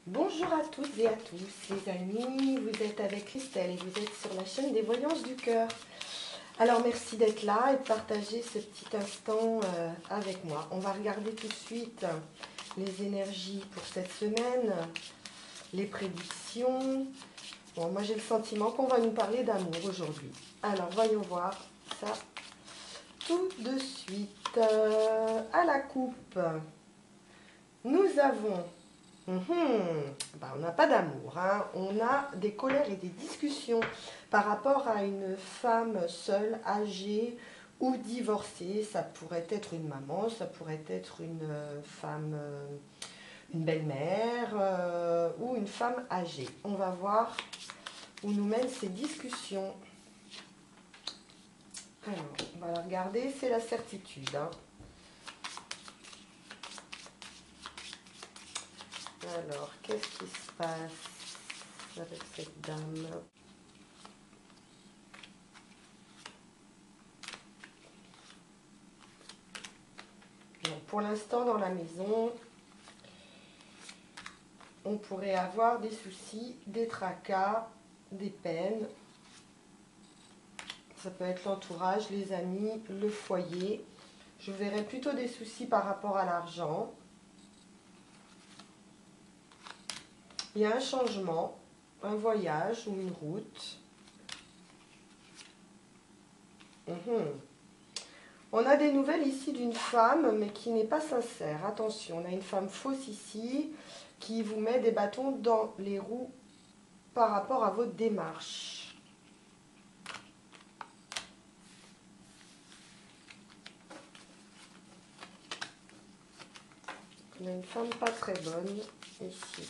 Bonjour à toutes et à tous les amis, vous êtes avec Christelle et vous êtes sur la chaîne des Voyances du Cœur. Alors merci d'être là et de partager ce petit instant avec moi. On va regarder tout de suite les énergies pour cette semaine, les prédictions. Bon, moi j'ai le sentiment qu'on va nous parler d'amour aujourd'hui. Alors voyons voir ça tout de suite. À la coupe, nous avons... on n'a pas d'amour, hein. On a des colères et des discussions par rapport à une femme seule, âgée ou divorcée. Ça pourrait être une maman, ça pourrait être une femme, une belle-mère ou une femme âgée. On va voir où nous mènent ces discussions. Alors, on va la regarder, c'est la certitude, hein. Alors, qu'est-ce qui se passe avec cette dame? Donc, pour l'instant, dans la maison, on pourrait avoir des soucis, des tracas, des peines. Ça peut être l'entourage, les amis, le foyer. Je verrais plutôt des soucis par rapport à l'argent. Il y a un changement, un voyage ou une route. On a des nouvelles ici d'une femme, mais qui n'est pas sincère. Attention, on a une femme fausse ici, qui vous met des bâtons dans les roues par rapport à votre démarche. On a une femme pas très bonne ici.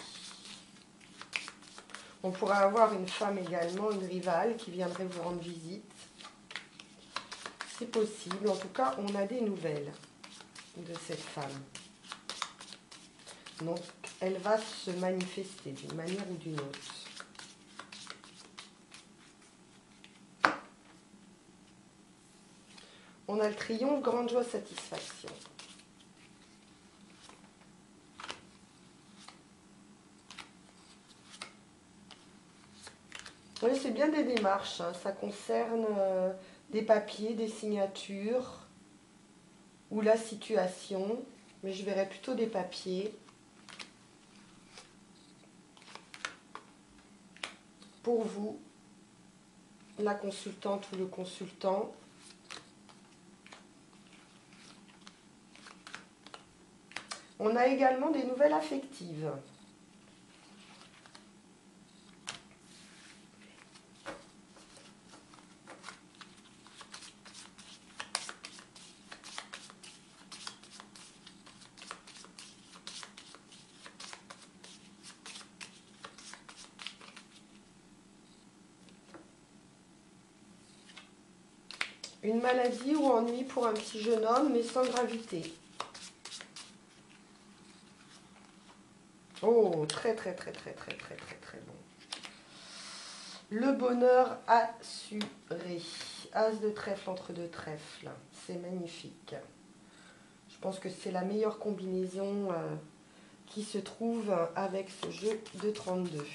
On pourrait avoir une femme également, une rivale, qui viendrait vous rendre visite. C'est possible. En tout cas, on a des nouvelles de cette femme. Donc, elle va se manifester d'une manière ou d'une autre. On a le triomphe, grande joie, satisfaction. Oui, c'est bien des démarches, hein. Ça concerne des papiers, des signatures ou la situation. Mais je verrais plutôt des papiers. Pour vous, la consultante ou le consultant. On a également des nouvelles affectives. Une maladie ou ennui pour un petit jeune homme, mais sans gravité. Oh, très très très très très très très très bon. Le bonheur assuré. As de trèfle entre deux trèfles. C'est magnifique. Je pense que c'est la meilleure combinaison qui se trouve avec ce jeu de 32.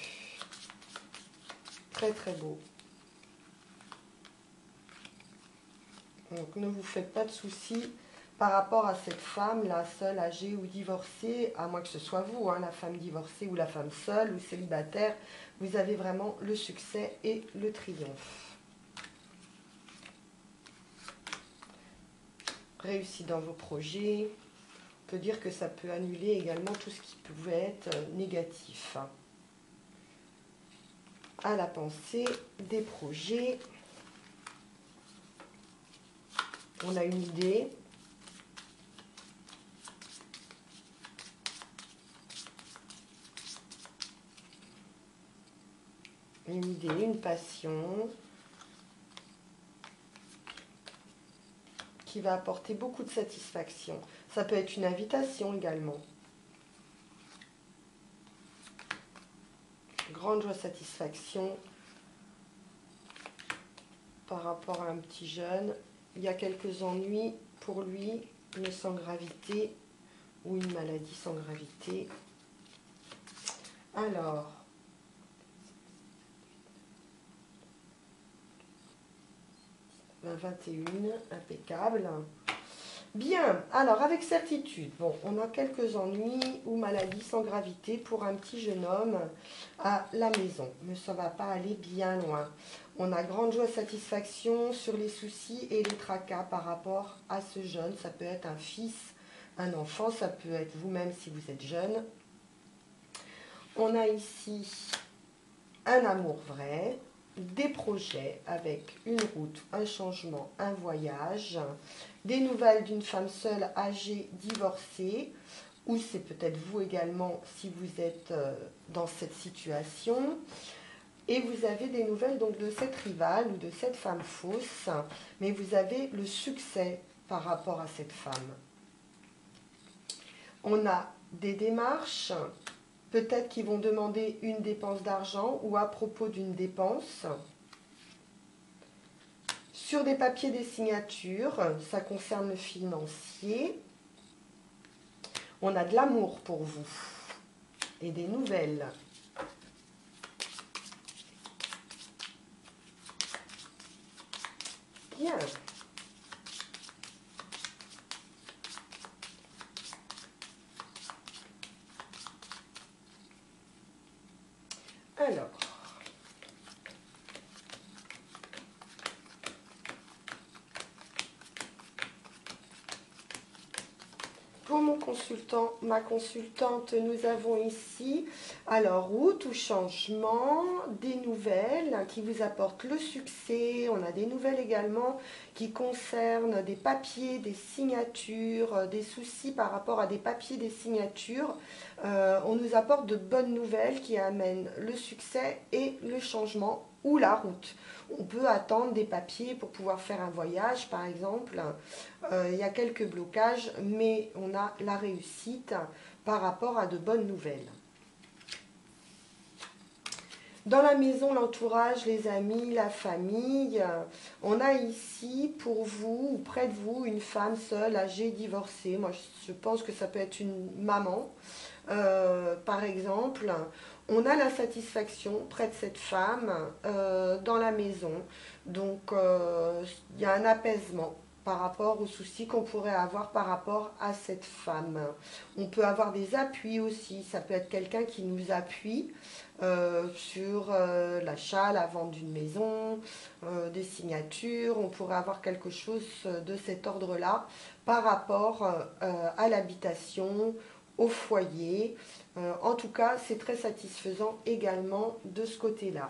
Très très beau. Donc ne vous faites pas de soucis par rapport à cette femme, la seule, âgée ou divorcée, à moins que ce soit vous, hein, la femme divorcée ou la femme seule ou célibataire, vous avez vraiment le succès et le triomphe. Réussi dans vos projets, on peut dire que ça peut annuler également tout ce qui pouvait être négatif. À la pensée des projets, on a une idée. Une idée, une passion qui va apporter beaucoup de satisfaction. Ça peut être une invitation également. Grande joie, satisfaction par rapport à un petit jeune. Il y a quelques ennuis pour lui, mais sans gravité, ou une maladie sans gravité. Alors, ben 21, impeccable. Bien, alors avec certitude, bon, on a quelques ennuis ou maladies sans gravité pour un petit jeune homme à la maison, mais ça ne va pas aller bien loin. On a grande joie, satisfaction sur les soucis et les tracas par rapport à ce jeune. Ça peut être un fils, un enfant, ça peut être vous-même si vous êtes jeune. On a ici un amour vrai, des projets avec une route, un changement, un voyage, des nouvelles d'une femme seule, âgée, divorcée, ou c'est peut-être vous également si vous êtes dans cette situation. Et vous avez des nouvelles donc de cette rivale ou de cette femme fausse, mais vous avez le succès par rapport à cette femme. On a des démarches, peut-être qu'ils vont demander une dépense d'argent ou à propos d'une dépense. Sur des papiers, des signatures, ça concerne le financier. On a de l'amour pour vous et des nouvelles. Bien. Alors, pour mon consultant, ma consultante, nous avons ici, alors, route ou changement, des nouvelles qui vous apportent le succès. On a des nouvelles également qui concernent des papiers, des signatures, des soucis par rapport à des papiers, des signatures. On nous apporte de bonnes nouvelles qui amènent le succès et le changement ou la route. On peut attendre des papiers pour pouvoir faire un voyage, par exemple. Il y a quelques blocages, mais on a la réussite par rapport à de bonnes nouvelles. Dans la maison, l'entourage, les amis, la famille, on a ici pour vous ou près de vous une femme seule, âgée, divorcée. Moi, je pense que ça peut être une maman, par exemple. On a la satisfaction près de cette femme dans la maison. Donc, il y a un apaisement par rapport aux soucis qu'on pourrait avoir par rapport à cette femme. On peut avoir des appuis aussi. Ça peut être quelqu'un qui nous appuie sur l'achat, la vente d'une maison, des signatures. On pourrait avoir quelque chose de cet ordre-là par rapport à l'habitation, au foyer. En tout cas, c'est très satisfaisant également de ce côté-là.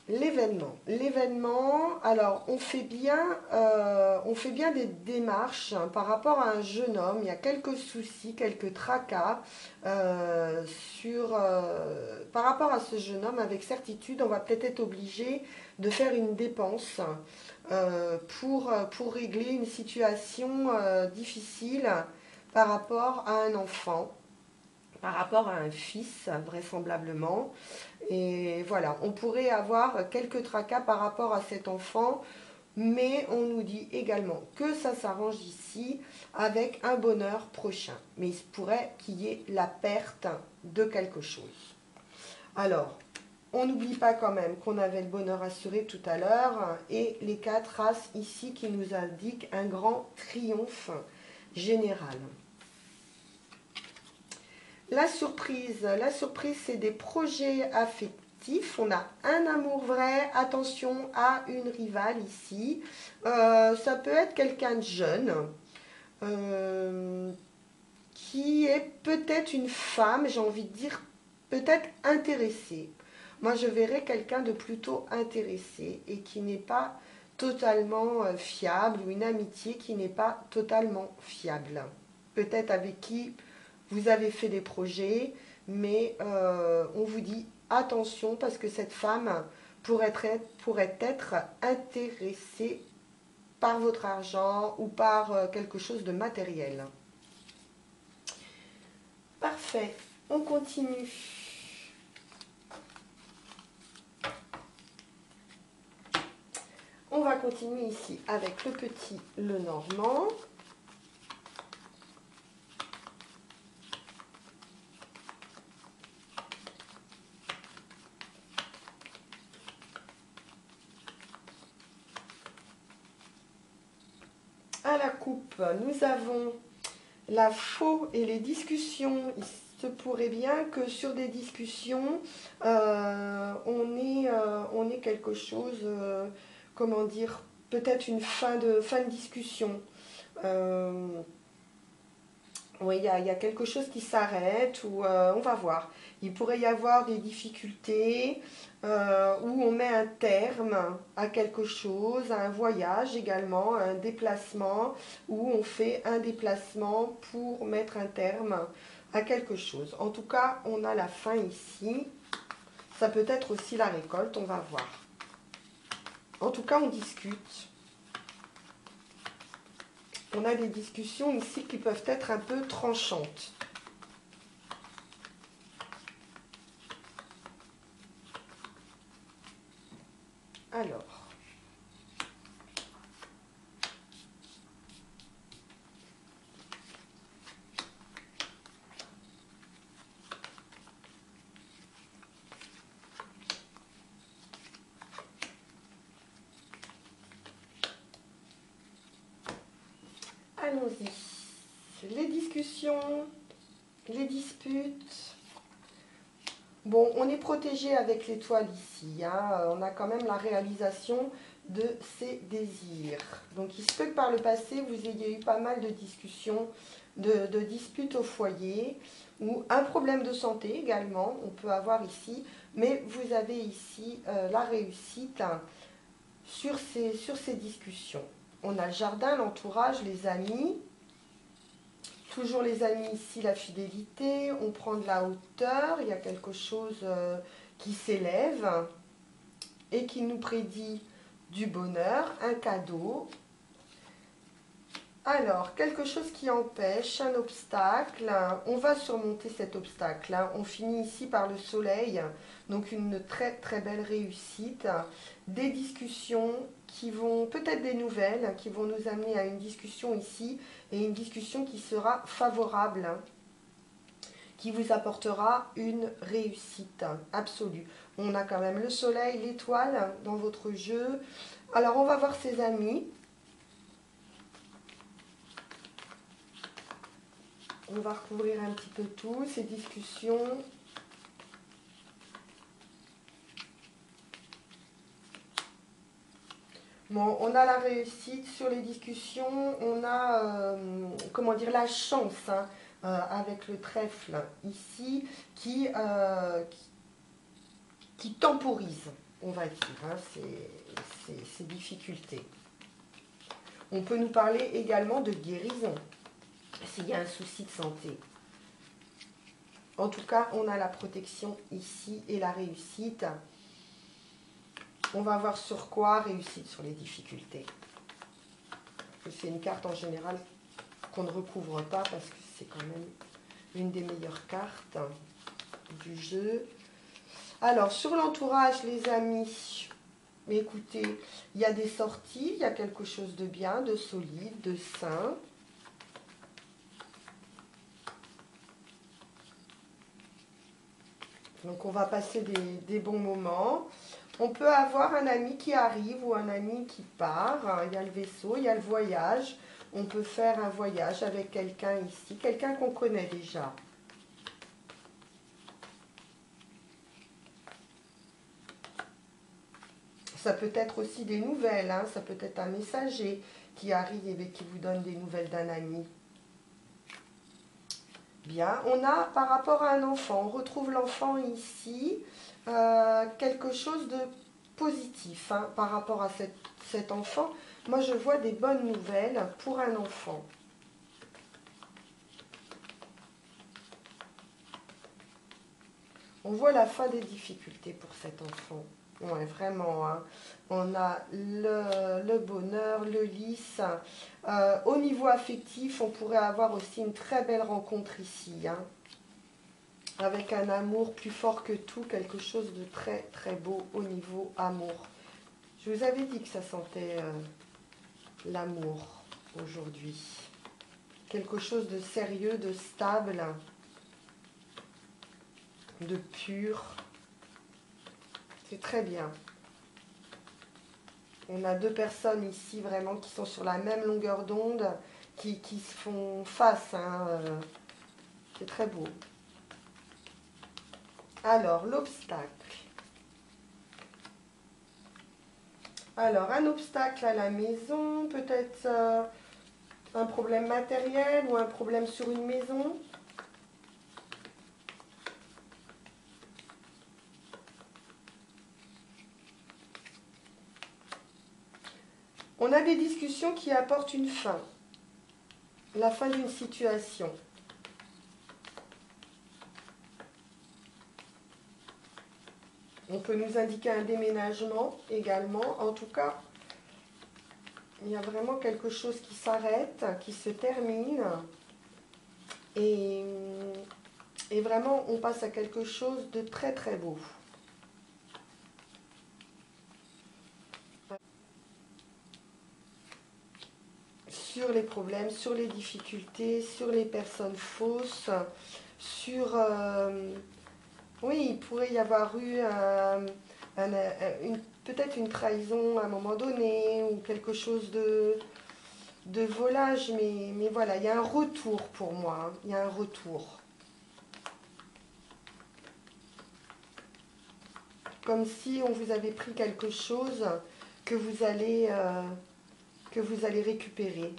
L'événement, alors on fait bien des démarches hein, par rapport à un jeune homme. Il y a quelques soucis, quelques tracas par rapport à ce jeune homme. Avec certitude, on va peut-être être obligé de faire une dépense pour régler une situation difficile par rapport à un enfant, par rapport à un fils vraisemblablement. Et voilà, on pourrait avoir quelques tracas par rapport à cet enfant, mais on nous dit également que ça s'arrange ici avec un bonheur prochain. Mais il se pourrait qu'il y ait la perte de quelque chose. Alors, on n'oublie pas quand même qu'on avait le bonheur assuré tout à l'heure et les 4 races ici qui nous indiquent un grand triomphe général. La surprise, c'est des projets affectifs. On a un amour vrai, attention à une rivale ici. Ça peut être quelqu'un de jeune, qui est peut-être une femme, j'ai envie de dire, peut-être intéressée. Moi, je verrais quelqu'un de plutôt intéressé et qui n'est pas totalement fiable, ou une amitié qui n'est pas totalement fiable. Peut-être avec qui vous avez fait des projets, mais on vous dit attention parce que cette femme pourrait être intéressée par votre argent ou par quelque chose de matériel. Parfait, on continue. On va continuer ici avec le petit Lenormand. coupe, nous avons la faux et les discussions. Il se pourrait bien que sur des discussions, on ait quelque chose, comment dire, peut-être une fin de discussion. Oui, il y a quelque chose qui s'arrête ou on va voir. Il pourrait y avoir des difficultés où on met un terme à quelque chose, à un voyage également, à un déplacement, où on fait un déplacement pour mettre un terme à quelque chose. En tout cas, on a la fin ici. Ça peut être aussi la récolte, on va voir. En tout cas, on discute. On a des discussions ici qui peuvent être un peu tranchantes. Alors, allons-y. Les discussions, les disputes. Bon, on est protégé avec l'étoile ici. Hein. On a quand même la réalisation de ses désirs. Donc, il se peut que par le passé, vous ayez eu pas mal de discussions, de disputes au foyer, ou un problème de santé également, on peut avoir ici. Mais vous avez ici la réussite sur ces discussions. On a le jardin, l'entourage, les amis. Toujours les amis ici, la fidélité, on prend de la hauteur, il y a quelque chose qui s'élève et qui nous prédit du bonheur, un cadeau. Alors, quelque chose qui empêche, un obstacle, on va surmonter cet obstacle. Hein. On finit ici par le soleil, donc une très très belle réussite. Des discussions qui vont, peut-être des nouvelles, qui vont nous amener à une discussion ici, et une discussion qui sera favorable, qui vous apportera une réussite absolue. On a quand même le soleil, l'étoile dans votre jeu. Alors, on va voir ses amis. On va recouvrir un petit peu tout, ces discussions. Bon, on a la réussite sur les discussions, on a, comment dire, la chance hein, avec le trèfle ici qui temporise, on va dire, hein, ces difficultés. On peut nous parler également de guérison, s'il y a un souci de santé. En tout cas, on a la protection ici et la réussite. On va voir sur quoi réussite sur les difficultés. C'est une carte en général qu'on ne recouvre pas parce que c'est quand même une des meilleures cartes du jeu. Alors, sur l'entourage, les amis, écoutez, il y a des sorties, il y a quelque chose de bien, de solide, de sain. Donc, on va passer des bons moments. On peut avoir un ami qui arrive ou un ami qui part. Il y a le vaisseau, il y a le voyage. On peut faire un voyage avec quelqu'un ici, quelqu'un qu'on connaît déjà. Ça peut être aussi des nouvelles, hein. Ça peut être un messager qui arrive et qui vous donne des nouvelles d'un ami. Bien, on a par rapport à un enfant, on retrouve l'enfant ici, quelque chose de positif hein, par rapport à cet enfant. Moi, je vois des bonnes nouvelles pour un enfant. On voit la fin des difficultés pour cet enfant. Ouais, vraiment. Hein. On a le bonheur, le lys. Au niveau affectif, on pourrait avoir aussi une très belle rencontre ici. Hein. Avec un amour plus fort que tout, quelque chose de très très beau au niveau amour. Je vous avais dit que ça sentait l'amour aujourd'hui. Quelque chose de sérieux, de stable, de pur. C'est très bien. On a deux personnes ici vraiment qui sont sur la même longueur d'onde, qui se font face. Hein, c'est très beau. Alors, l'obstacle. Alors, un obstacle à la maison, peut-être un problème matériel ou un problème sur une maison. On a des discussions qui apportent une fin, la fin d'une situation. On peut nous indiquer un déménagement également. En tout cas, il y a vraiment quelque chose qui s'arrête, qui se termine. Et vraiment, on passe à quelque chose de très très beau. Sur les problèmes, sur les difficultés, sur les personnes fausses, sur... oui, il pourrait y avoir eu peut-être une trahison à un moment donné ou quelque chose de volage, mais voilà, il y a un retour pour moi, hein, il y a un retour. Comme si on vous avait pris quelque chose que vous allez récupérer.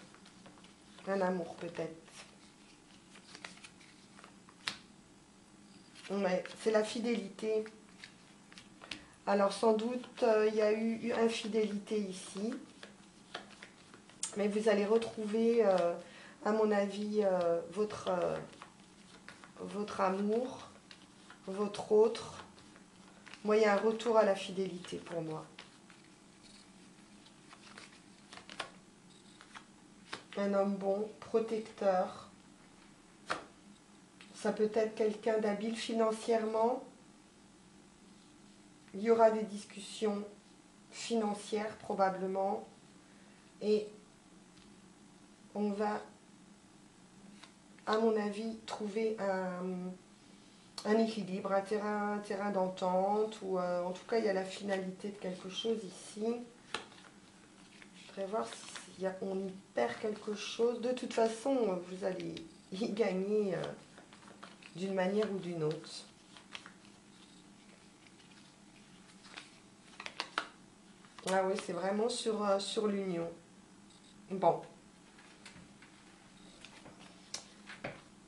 Un amour peut-être. Ouais, c'est la fidélité. Alors sans doute, il y a eu infidélité ici. Mais vous allez retrouver, à mon avis, votre amour, votre autre. Moi, il y a un retour à la fidélité pour moi. Un homme bon, protecteur. Ça peut être quelqu'un d'habile financièrement. Il y aura des discussions financières probablement. Et on va, à mon avis, trouver un équilibre, un terrain d'entente. Ou en tout cas, il y a la finalité de quelque chose ici. Je voudrais voir si on y perd quelque chose. De toute façon, vous allez y gagner d'une manière ou d'une autre. Ah oui, c'est vraiment sur l'union. Bon.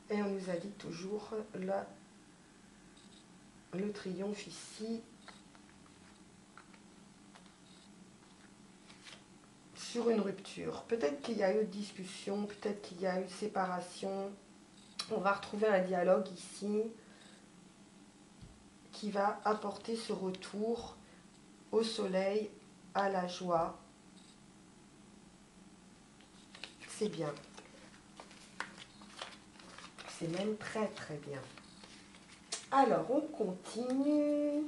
Et on nous a dit toujours là, le triomphe ici. Sur une rupture. Peut-être qu'il y a eu discussion, peut-être qu'il y a eu séparation. On va retrouver un dialogue ici qui va apporter ce retour au soleil, à la joie. C'est bien. C'est même très très bien. Alors, on continue.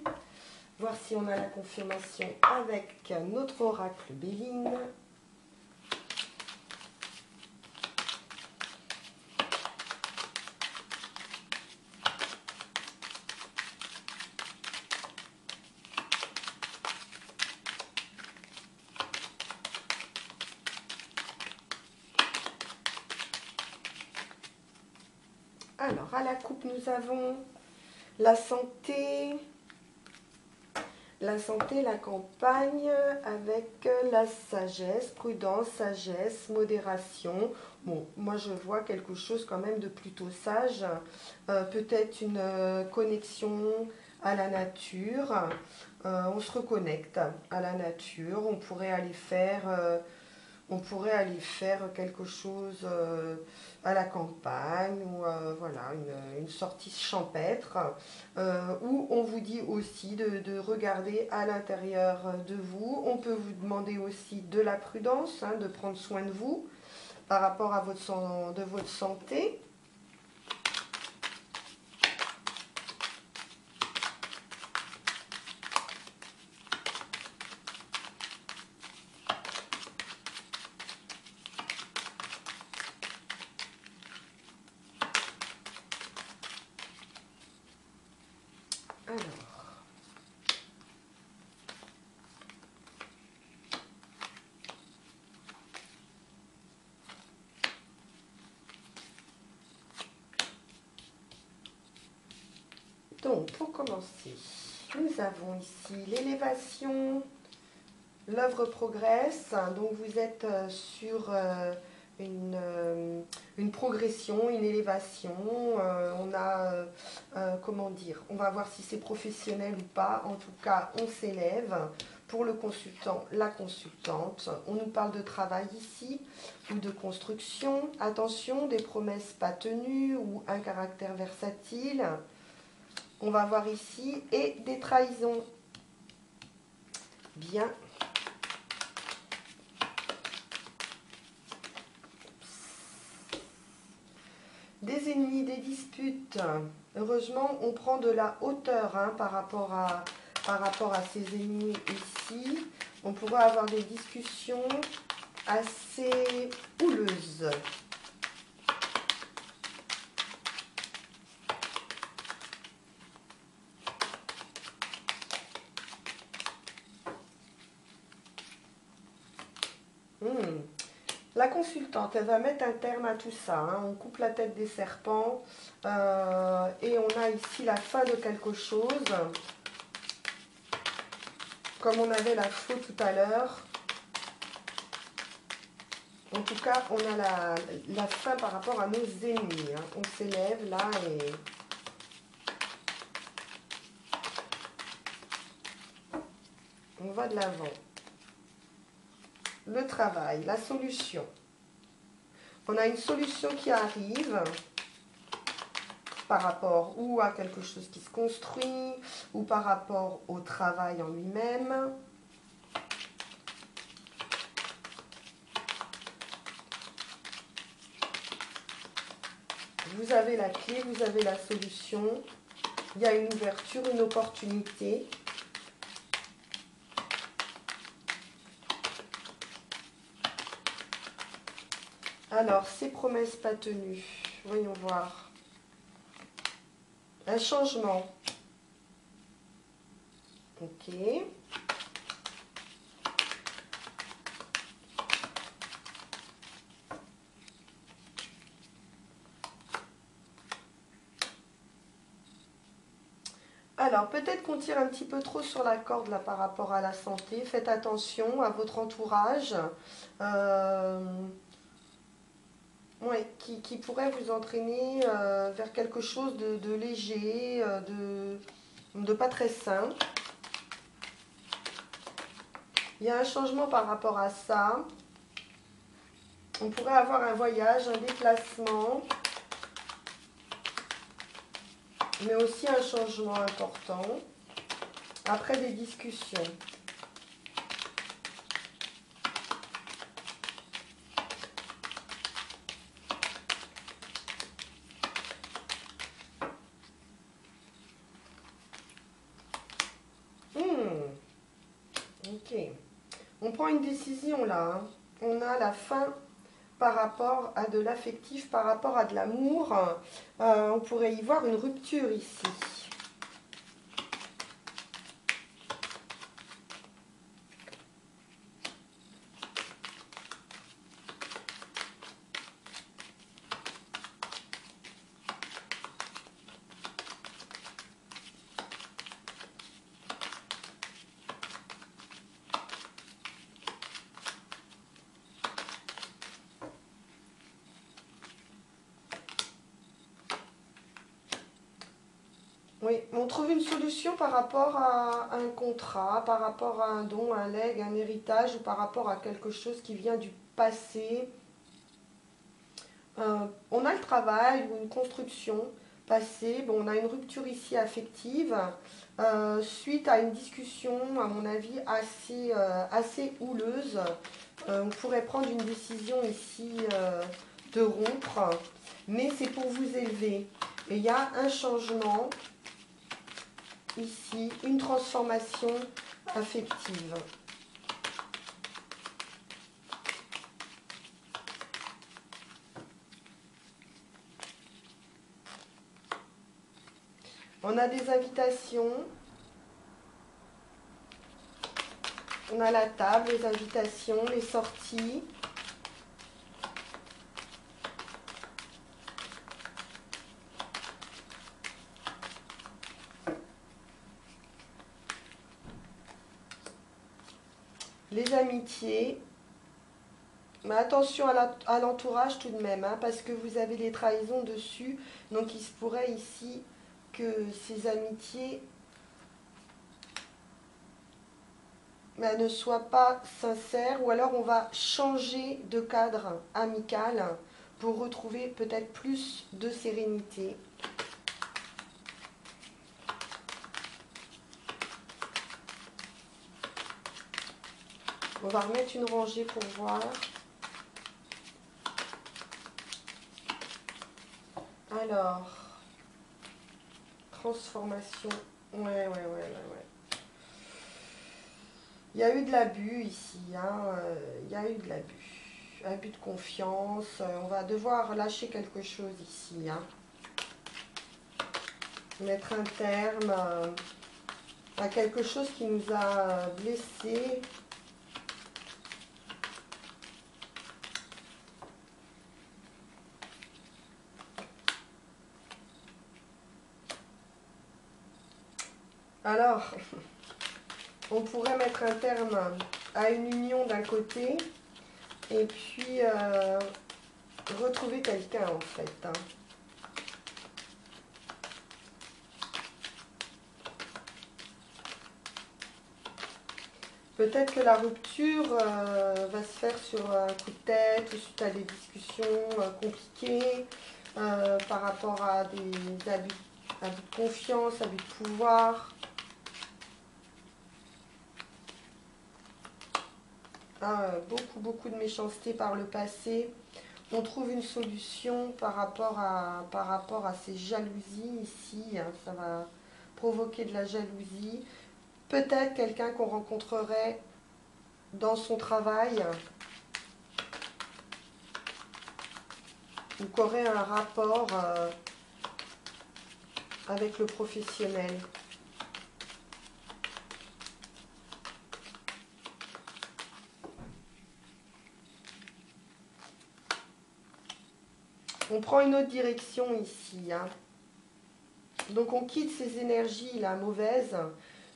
Voir si on a la confirmation avec notre oracle Béline. Alors, à la coupe, nous avons la santé, la campagne, avec la sagesse, prudence, sagesse, modération. Bon, moi je vois quelque chose quand même de plutôt sage, peut-être une connexion à la nature. On se reconnecte à la nature, on pourrait aller faire quelque chose à la campagne ou voilà, une sortie champêtre où on vous dit aussi de regarder à l'intérieur de vous. On peut vous demander aussi de la prudence, hein, de prendre soin de vous par rapport à votre santé. Alors, pour commencer, nous avons ici l'élévation, l'œuvre progresse. Donc vous êtes sur une progression, une élévation. On a, comment dire, on va voir si c'est professionnel ou pas. En tout cas, on s'élève. Pour le consultant, la consultante, on nous parle de travail ici ou de construction. Attention, des promesses pas tenues ou un caractère versatile. On va voir ici et des trahisons. Bien. Des ennemis, des disputes. Heureusement, on prend de la hauteur par rapport à ces ennemis ici. On pourrait avoir des discussions assez houleuses. La consultante, elle va mettre un terme à tout ça. On coupe la tête des serpents et on a ici la fin de quelque chose. Comme on avait la faux tout à l'heure. En tout cas, on a la fin par rapport à nos ennemis. On s'élève là et... on va de l'avant. Le travail, la solution. On a une solution qui arrive par rapport ou à quelque chose qui se construit ou par rapport au travail en lui-même. Vous avez la clé, vous avez la solution. Il y a une ouverture, une opportunité. Alors, ces promesses pas tenues, voyons voir. Un changement. Ok. Alors, peut-être qu'on tire un petit peu trop sur la corde là par rapport à la santé. Faites attention à votre entourage. Ouais, qui pourrait vous entraîner vers quelque chose de léger, de pas très sain. Il y a un changement par rapport à ça. On pourrait avoir un voyage, un déplacement, mais aussi un changement important. Après des discussions. Ok. On prend une décision là. On a la fin par rapport à de l'affectif, par rapport à de l'amour. On pourrait y voir une rupture ici. Oui, on trouve une solution par rapport à un contrat, par rapport à un don, un legs, un héritage ou par rapport à quelque chose qui vient du passé. On a le travail ou une construction passée. Bon, on a une rupture ici affective suite à une discussion, à mon avis, assez houleuse. On pourrait prendre une décision ici de rompre, mais c'est pour vous élever. Et il y a un changement ici, une transformation affective. On a des invitations. On a la table, les invitations, les sorties. les amitiés. Mais attention à l'entourage tout de même, hein, parce que vous avez des trahisons dessus. Donc il se pourrait ici que ces amitiés ne soient pas sincères. Ou alors on va changer de cadre amical pour retrouver peut-être plus de sérénité. On va remettre une rangée pour voir. Alors, transformation. Ouais. Il y a eu de l'abus ici, hein. Il y a eu de l'abus. Abus de confiance. On va devoir lâcher quelque chose ici, hein. Mettre un terme à quelque chose qui nous a blessés. Alors, on pourrait mettre un terme à une union d'un côté et puis retrouver quelqu'un en fait, hein. Peut-être que la rupture va se faire sur un coup de tête ou suite à des discussions compliquées par rapport à des abus de confiance, abus de pouvoir. Beaucoup de méchanceté par le passé. On trouve une solution par rapport à ces jalousies ici, hein. Ça va provoquer de la jalousie. Peut-être quelqu'un qu'on rencontrerait dans son travail ou qui aurait un rapport avec le professionnel. On prend une autre direction ici, hein. Donc on quitte ces énergies là mauvaises,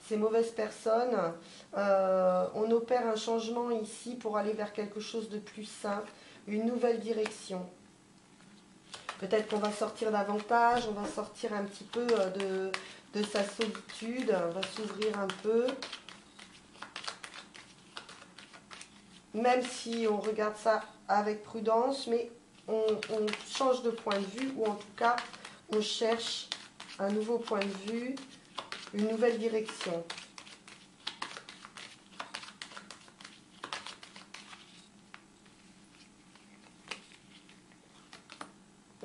ces mauvaises personnes. On opère un changement ici pour aller vers quelque chose de plus sain, une nouvelle direction. Peut-être qu'on va sortir davantage, on va sortir un petit peu de sa solitude, on va s'ouvrir un peu. Même si on regarde ça avec prudence, mais on change de point de vue, ou en tout cas, on cherche un nouveau point de vue, une nouvelle direction.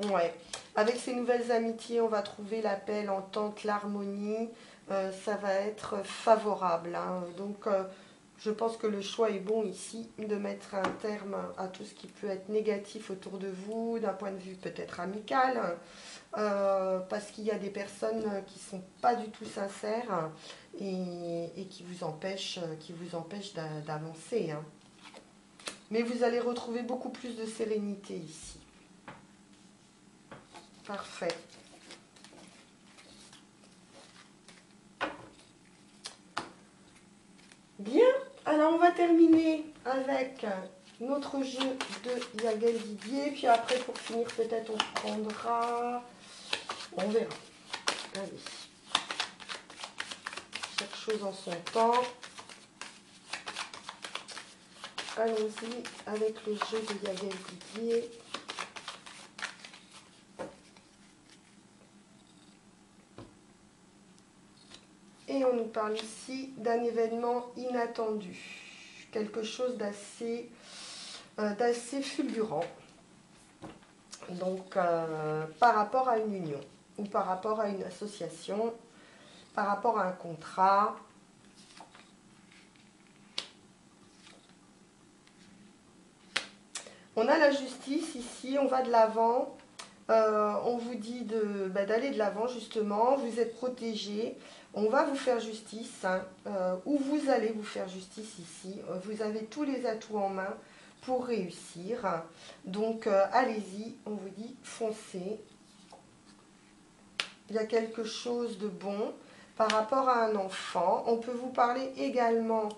Ouais. Avec ces nouvelles amitiés, on va trouver la paix, l'entente, l'harmonie. Ça va être favorable, hein. Donc, je pense que le choix est bon ici de mettre un terme à tout ce qui peut être négatif autour de vous, d'un point de vue peut-être amical, parce qu'il y a des personnes qui ne sont pas du tout sincères et qui vous empêchent d'avancer, hein. Mais vous allez retrouver beaucoup plus de sérénité ici. Parfait. Bien, alors on va terminer avec notre jeu de Yael Didier. Puis après, pour finir, peut-être on prendra... On verra. Allez. Chaque chose en son temps. Allons-y avec le jeu de Yael Didier. Et on nous parle ici d'un événement inattendu, quelque chose d'assez fulgurant. Donc, par rapport à une union, ou par rapport à une association, par rapport à un contrat. On a la justice ici, on va de l'avant. On vous dit d'aller de l'avant justement, vous êtes protégé, on va vous faire justice, hein, ou vous allez vous faire justice ici, vous avez tous les atouts en main pour réussir, donc allez-y, on vous dit foncez, il y a quelque chose de bon, par rapport à un enfant. On peut vous parler également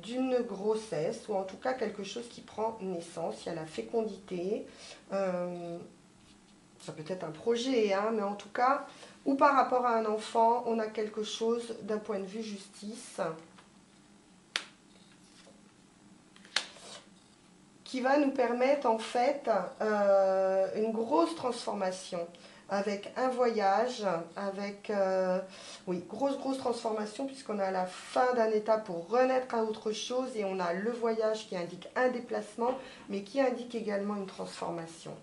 d'une grossesse, ou en tout cas quelque chose qui prend naissance. Il y a la fécondité, ça peut être un projet, hein, mais en tout cas, ou par rapport à un enfant, on a quelque chose d'un point de vue justice qui va nous permettre en fait une grosse transformation avec un voyage, avec, oui, grosse transformation puisqu'on a la fin d'un état pour renaître à autre chose et on a le voyage qui indique un déplacement mais qui indique également une transformation.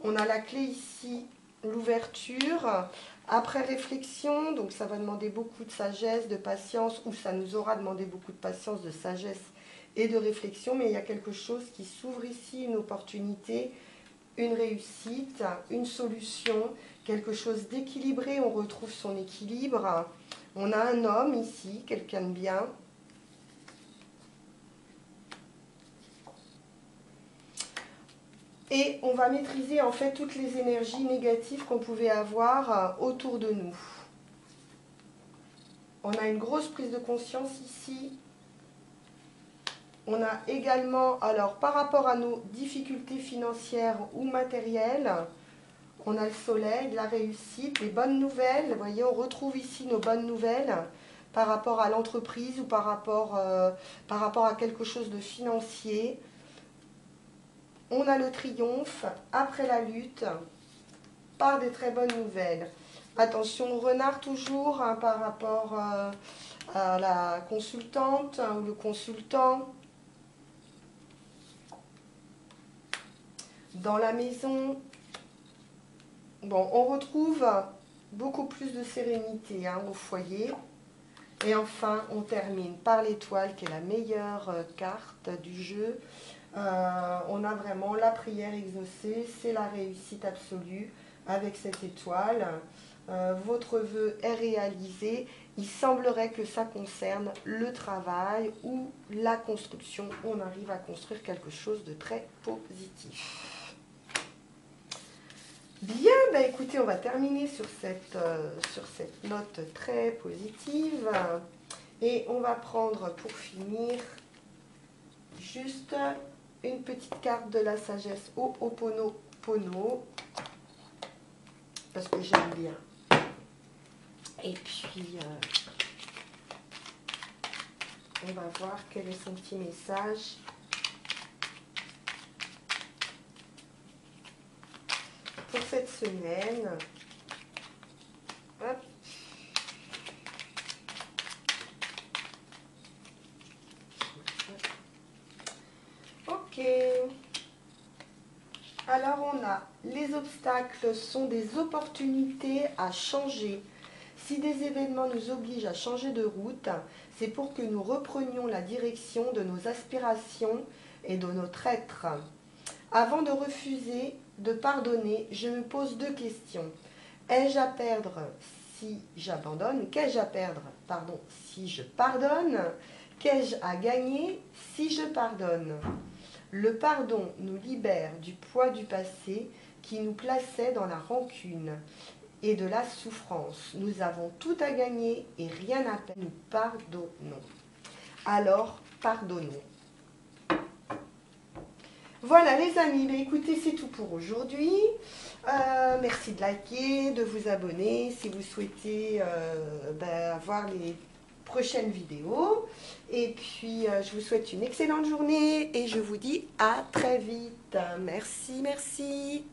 On a la clé ici, l'ouverture, après réflexion, donc ça va demander beaucoup de sagesse, de patience, ou ça nous aura demandé beaucoup de patience, de sagesse et de réflexion, mais il y a quelque chose qui s'ouvre ici, une opportunité, une réussite, une solution, quelque chose d'équilibré, on retrouve son équilibre. On a un homme ici, quelqu'un de bien. Et on va maîtriser en fait toutes les énergies négatives qu'on pouvait avoir autour de nous. On a une grosse prise de conscience ici. On a également, alors par rapport à nos difficultés financières ou matérielles, on a le soleil, la réussite, les bonnes nouvelles. Vous voyez, on retrouve ici nos bonnes nouvelles par rapport à l'entreprise ou par rapport à quelque chose de financier. On a le triomphe après la lutte par des très bonnes nouvelles. Attention, renard toujours hein, par rapport à la consultante ou le consultant. Dans la maison, bon, on retrouve beaucoup plus de sérénité hein, au foyer. Et enfin, on termine par l'étoile qui est la meilleure carte du jeu. On a vraiment la prière exaucée, c'est la réussite absolue avec cette étoile. Votre vœu est réalisé. Il semblerait que ça concerne le travail ou la construction. On arrive à construire quelque chose de très positif. Bien, ben écoutez, on va terminer sur cette note très positive. Et on va prendre pour finir juste une petite carte de la sagesse Ho'oponopono, parce que j'aime bien. Et puis, on va voir quel est son petit message. Pour cette semaine. Hop. Ok. Alors on a les obstacles sont des opportunités à changer. Si des événements nous obligent à changer de route, c'est pour que nous reprenions la direction de nos aspirations et de notre être. Avant de refuser de pardonner, je me pose deux questions. Ai-je à perdre si j'abandonne? Qu'ai-je à perdre, pardon, si je pardonne? Qu'ai-je à gagner si je pardonne? Le pardon nous libère du poids du passé qui nous plaçait dans la rancune et de la souffrance. Nous avons tout à gagner et rien à perdre. Nous pardonnons. Alors, pardonnons. Voilà les amis, mais écoutez, c'est tout pour aujourd'hui. Merci de liker, de vous abonner si vous souhaitez voir les prochaines vidéos. Et puis, je vous souhaite une excellente journée et je vous dis à très vite. Merci, merci.